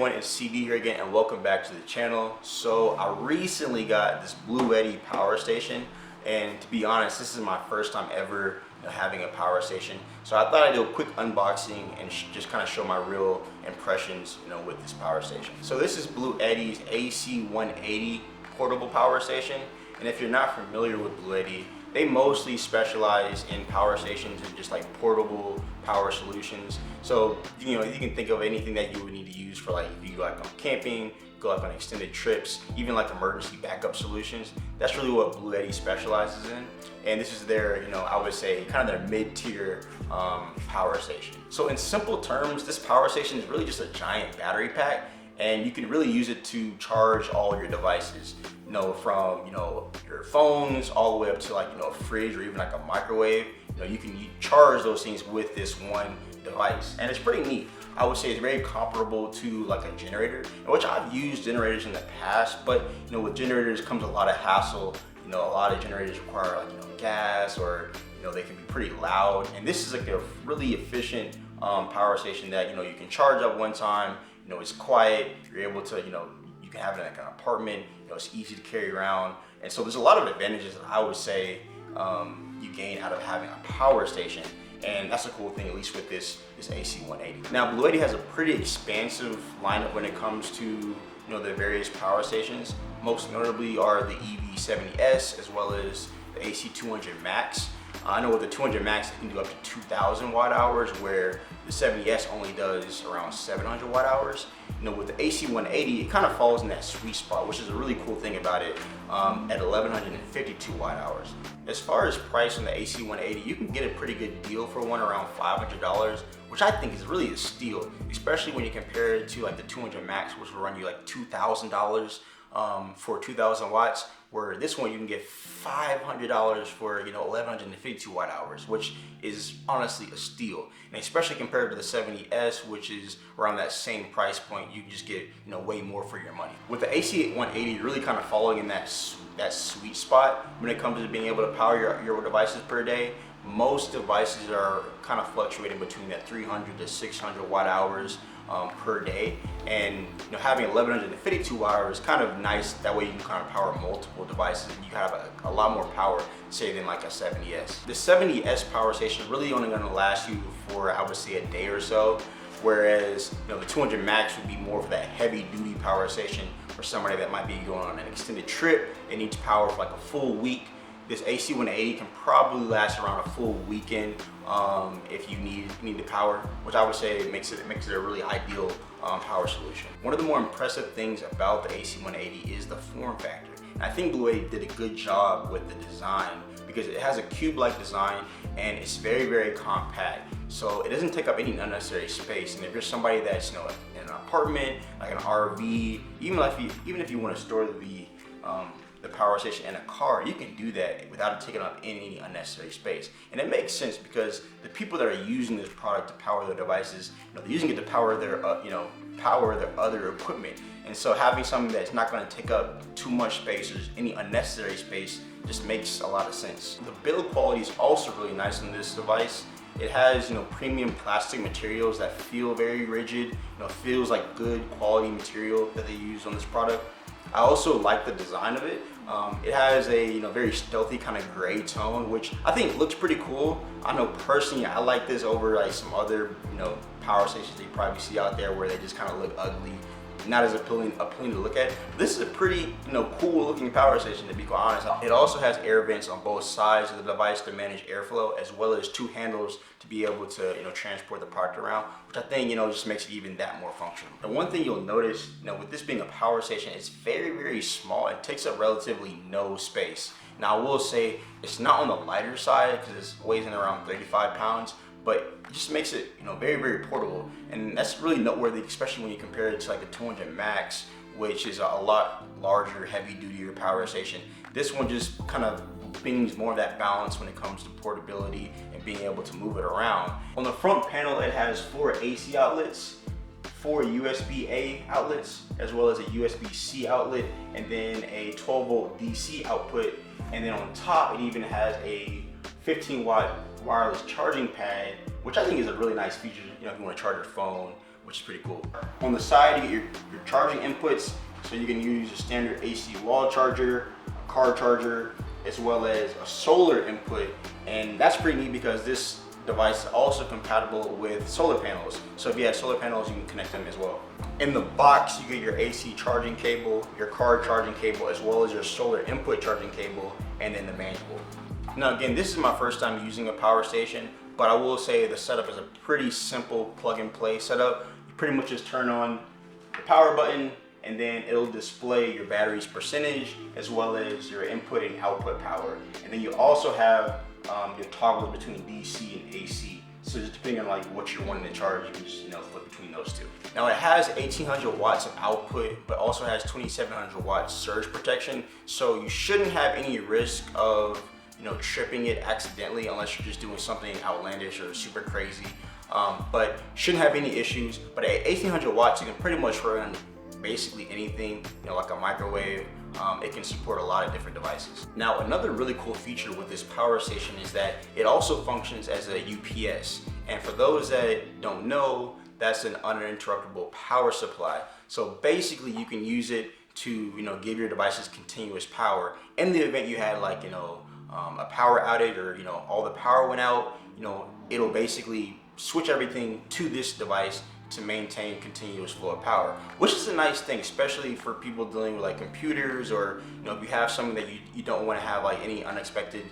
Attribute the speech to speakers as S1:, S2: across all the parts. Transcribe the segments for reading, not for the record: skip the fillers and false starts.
S1: everyone, it's CD here again and welcome back to the channel. So I recently got this Bluetti power station, and to be honest, this is my first time ever having a power station. So I thought I'd do a quick unboxing and just kind of show my real impressions with this power station. So this is Bluetti's AC180 portable power station, and if you're not familiar with Bluetti, they mostly specialize in power stations and just like portable power solutions. So you can think of anything that you would need to use for, like, if you go like on camping, go like on extended trips, even like emergency backup solutions. That's really what Bluetti specializes in, and this is their, I would say, kind of their mid-tier power station. So in simple terms, this power station is really just a giant battery pack, and you can really use it to charge all your devices, from your phones all the way up to like a fridge or even like a microwave. You can charge those things with this one device, and it's pretty neat. I would say it's very comparable to like a generator, which I've used generators in the past, but with generators comes a lot of hassle. A lot of generators require like gas, or they can be pretty loud, and this is like a really efficient power station that you can charge up one time. It's quiet. You're able to you can have it in like an apartment. It's easy to carry around, and so there's a lot of advantages that I would say you gain out of having a power station, and that's a cool thing, at least with this AC180. Now, Bluetti has a pretty expansive lineup when it comes to the various power stations. Most notably are the EV70S as well as the AC200 Max. I know with the 200 Max, it can do up to 2,000 watt hours, where the 70S only does around 700 watt hours. With the AC180, it kind of falls in that sweet spot, which is a really cool thing about it, at 1,152 watt hours. As far as price on the AC180, you can get a pretty good deal for one around $500, which I think is really a steal, especially when you compare it to like the 200 Max, which will run you like $2,000 for 2,000 watts, where this one you can get $500 for 1,152 watt hours, which is honestly a steal. And especially compared to the 70S, which is around that same price point, you can just get way more for your money. With the AC180, you're really kind of falling in that sweet spot when it comes to being able to power your devices per day. Most devices are kind of fluctuating between that 300 to 600 watt hours per day, and having 1,152 hours is kind of nice. That way you can kind of power multiple devices, and you have a lot more power, say, than like a 70S. The 70S power station is really only going to last you for, I would say, a day or so, whereas the 200 Max would be more for that heavy duty power station for somebody that might be going on an extended trip and needs power for like a full week. This AC180 can probably last around a full weekend if you need the power, which I would say makes it a really ideal power solution. One of the more impressive things about the AC180 is the form factor. And I think Bluetti did a good job with the design, because it has a cube-like design and it's very, very compact. So it doesn't take up any unnecessary space. And if you're somebody that's in an apartment, like an RV, even if you want to store the power station in a car, you can do that without it taking up any unnecessary space. And it makes sense, because the people that are using this product to power their devices, they're using it to power their other equipment. And so having something that's not going to take up too much space or any unnecessary space just makes a lot of sense. The build quality is also really nice on this device. It has premium plastic materials that feel very rigid. Feels like good quality material that they use on this product. I also like the design of it. It has a very stealthy kind of gray tone, which I think looks pretty cool. I know personally I like this over like some other power stations that you probably see out there, where they just kind of look ugly, not as appealing to look at. This is a pretty cool looking power station, to be quite honest. It also has air vents on both sides of the device to manage airflow, as well as two handles to be able to transport the product around, which I think just makes it even that more functional. The one thing you'll notice with this being a power station, it's very, very small. It takes up relatively no space. Now I will say it's not on the lighter side, because it weighs in around 35 pounds, but it just makes it very, very portable, and that's really noteworthy, especially when you compare it to like the 200 Max, which is a lot larger, heavy duty power station. This one just kind of brings more of that balance when it comes to portability and being able to move it around. On the front panel, it has 4 AC outlets, 4 USB-A outlets, as well as a USB-C outlet, and then a 12-volt DC output. And then on top, it even has a 15-watt wireless charging pad, which I think is a really nice feature. If you want to charge your phone which is pretty cool. On the side, you get your charging inputs, so you can use a standard AC wall charger, a car charger, as well as a solar input. And that's pretty neat because this device is also compatible with solar panels. So if you have solar panels, you can connect them as well. In the box, you get your AC charging cable, your car charging cable, as well as your solar input charging cable, and then the manual. Now again, this is my first time using a power station, but I will say the setup is a pretty simple plug and play setup. You pretty much just turn on the power button, and then it'll display your battery's percentage as well as your input and output power. And then you also have your toggles between DC and AC. So just depending on like what you're wanting to charge, you can just flip between those two. Now it has 1800 watts of output, but also has 2700 watts surge protection. So you shouldn't have any risk of tripping it accidentally unless you're just doing something outlandish or super crazy. But shouldn't have any issues. But at 1800 watts, you can pretty much run basically anything, like a microwave. It can support a lot of different devices. Now, another really cool feature with this power station is that it also functions as a UPS. And for those that don't know, that's an uninterruptible power supply. So basically you can use it to, give your devices continuous power. In the event you had like, a power outage or, all the power went out, it'll basically switch everything to this device to maintain continuous flow of power, which is a nice thing, especially for people dealing with like computers, or if you have something that you don't want to have like any unexpected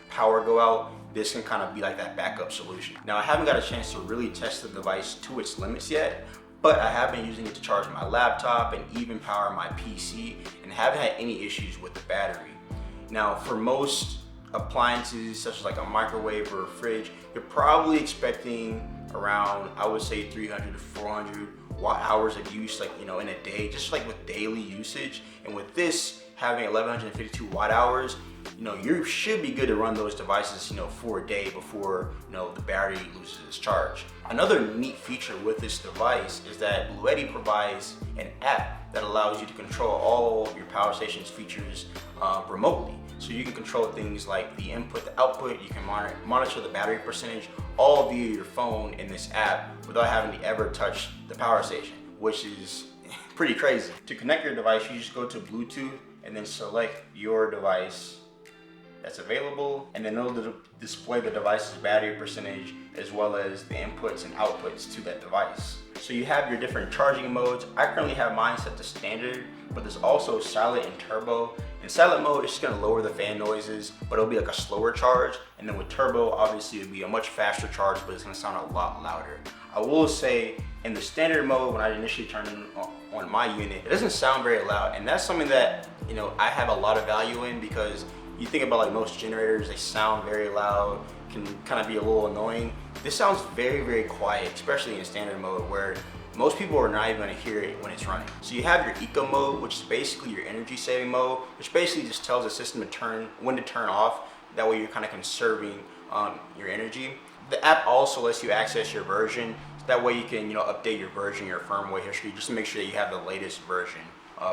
S1: power go out. This can kind of be like that backup solution. Now I haven't got a chance to really test the device to its limits yet, but I have been using it to charge my laptop and even power my PC, and haven't had any issues with the battery. Now for most appliances such as like a microwave or a fridge, you're probably expecting around, I would say, 300 to 400 watt hours of use, like in a day, just like with daily usage. And with this having 1152 watt hours, you should be good to run those devices for a day before the battery loses its charge. Another neat feature with this device is that Bluetti provides an app that allows you to control all your power station's features remotely. So you can control things like the input, the output, you can monitor the battery percentage, all via your phone in this app without having to ever touch the power station, which is pretty crazy. To connect your device, you just go to Bluetooth and then select your device that's available, and then it'll display the device's battery percentage as well as the inputs and outputs to that device. So you have your different charging modes. I currently have mine set to standard, but there's also silent and turbo. In silent mode, it's just gonna lower the fan noises, but it'll be like a slower charge. And then with turbo, obviously it'll be a much faster charge, but it's gonna sound a lot louder. I will say in the standard mode, when I initially turned it on my unit, it doesn't sound very loud. And that's something that, I have a lot of value in, because you think about like most generators, they sound very loud, can kind of be a little annoying. This sounds very, very quiet, especially in standard mode, where most people are not even gonna hear it when it's running. So you have your eco mode, which is basically your energy saving mode, which basically just tells the system when to turn off. That way you're kind of conserving your energy. The app also lets you access your version. So that way you can update your version, your firmware history, just to make sure that you have the latest version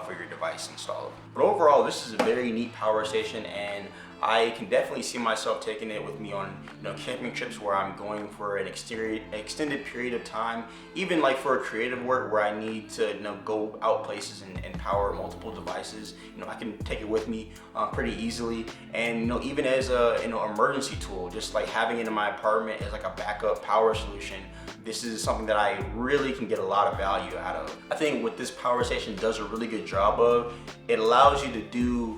S1: for your device installed. But overall, this is a very neat power station, and I can definitely see myself taking it with me on camping trips where I'm going for an extended period of time, even like for creative work where I need to go out places and power multiple devices. I can take it with me pretty easily, and even as a emergency tool, just like having it in my apartment as like a backup power solution. This is something that I really can get a lot of value out of. I think what this power station does a really good job of, it allows you to do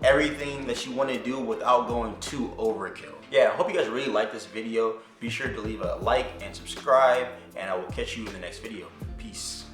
S1: everything that you want to do without going too overkill. Yeah, I hope you guys really like this video. Be sure to leave a like and subscribe, and I will catch you in the next video. Peace.